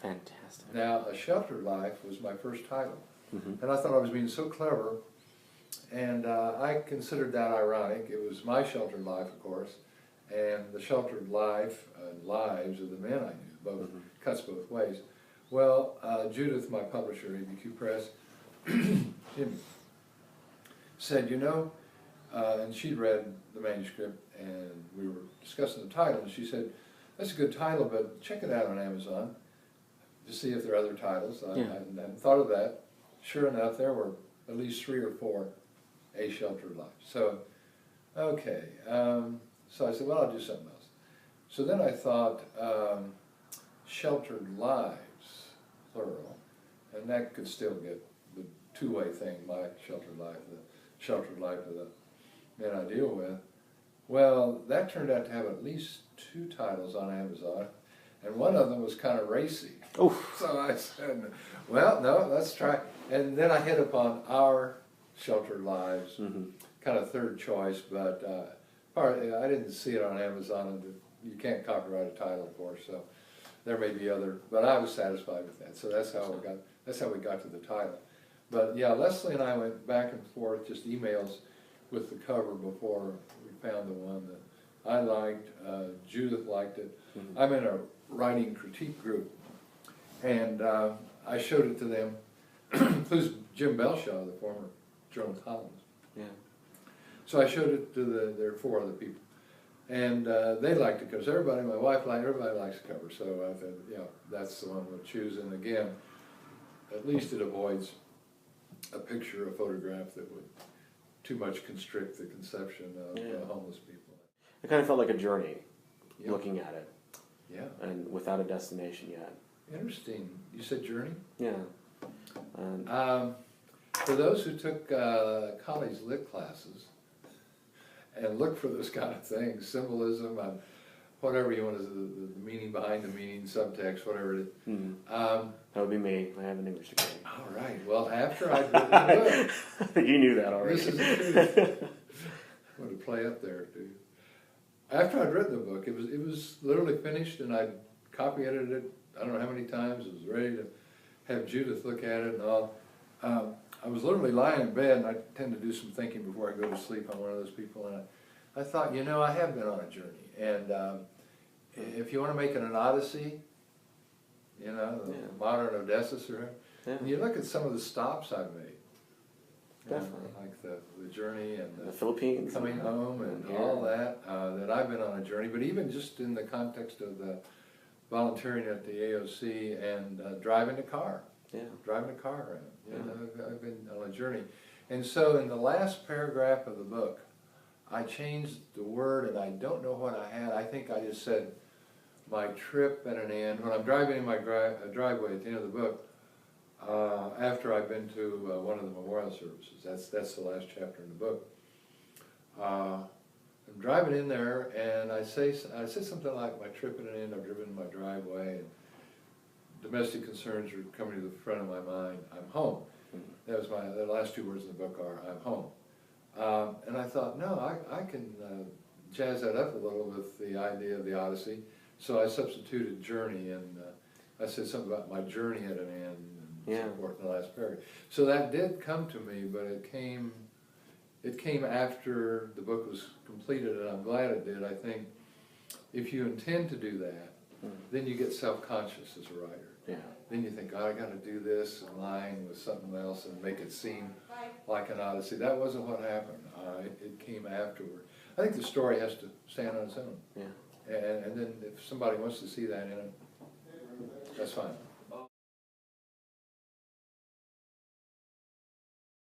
Fantastic. Now, A Sheltered Life was my first title. Mm-hmm. And I thought I was being so clever, and I considered that ironic. It was my sheltered life, of course, and the sheltered life and lives of the men I knew, both cuts both ways. Well, Judith, my publisher, ABQ Press, said, you know, and she'd read the manuscript, and we were discussing the title, and she said, that's a good title, but check it out on Amazon to see if there are other titles. I hadn't thought of that. Sure enough, there were at least 3 or 4 A Sheltered Life. So, okay. So I said, well, I'll do something else. So then I thought, Sheltered Lives, plural, and that could still get the two-way thing, my sheltered life, the sheltered life of the men I deal with. Well, that turned out to have at least 2 titles on Amazon, and one of them was kind of racy. Oof. So I said, well, no, let's try. And then I hit upon Our Sheltered Lives, kind of third choice, but I didn't see it on Amazon, and you can't copyright a title, of course, so there may be other, but I was satisfied with that. So that's how we got to the title. But yeah, Leslie and I went back and forth, just emails with the cover before we found the one that I liked. Judith liked it. I'm in a writing critique group, and I showed it to them. Includes Jim Belshaw, the former journal columnist. Yeah. So I showed it to there are 4 other people, and they liked it because everybody, my wife liked, everybody likes the cover. So I thought, yeah, that's the one we'll choose. And again, at least it avoids a picture, a photograph that would too much constrict the conception of homeless people. It kind of felt like a journey, looking at it. Yeah. And without a destination yet. Interesting. You said journey? Yeah. For those who took college lit classes and look for this kind of thing, symbolism, whatever you want to, the meaning behind the meaning, subtext, whatever it is. That would be me. I have an English degree. All right. Well, after I'd written the book, You knew that already. this is the truth. I want to play up there, too. After I'd written the book, it was literally finished, and I'd copy edited it, I don't know how many times. It was ready to have Judith look at it and all. I was literally lying in bed, and I tend to do some thinking before I go to sleep. I'm one of those people, and I thought, you know, I have been on a journey, and if you want to make it an odyssey, you know, the modern Odysseus, or and you look at some of the stops I've made, Definitely. like the journey and The Philippines, coming home and all that, that I've been on a journey, but even just in the context of the volunteering at the AOC and driving a car. Driving a car around. You know, I've been on a journey. And so in the last paragraph of the book, I changed the word, and I don't know what I had. I think I just said, my trip at an end. When I'm driving in my driveway at the end of the book, after I've been to one of the memorial services, that's the last chapter in the book. I'm driving in there, and I said something like, my trip at an end, I've driven in my driveway, and domestic concerns are coming to the front of my mind. I'm home. That was the last 2 words in the book are, I'm home. And I thought, no, I can jazz that up a little with the idea of the Odyssey. So I substituted journey, and I said something about my journey at an end, and so forth in the last paragraph. So that did come to me, but it came after the book was completed, and I'm glad it did. I think if you intend to do that, then you get self-conscious as a writer. Then you think, oh, I got to do this in line with something else and make it seem like an odyssey. That wasn't what happened. It came afterward. I think the story has to stand on its own. And then if somebody wants to see that in it, that's fine.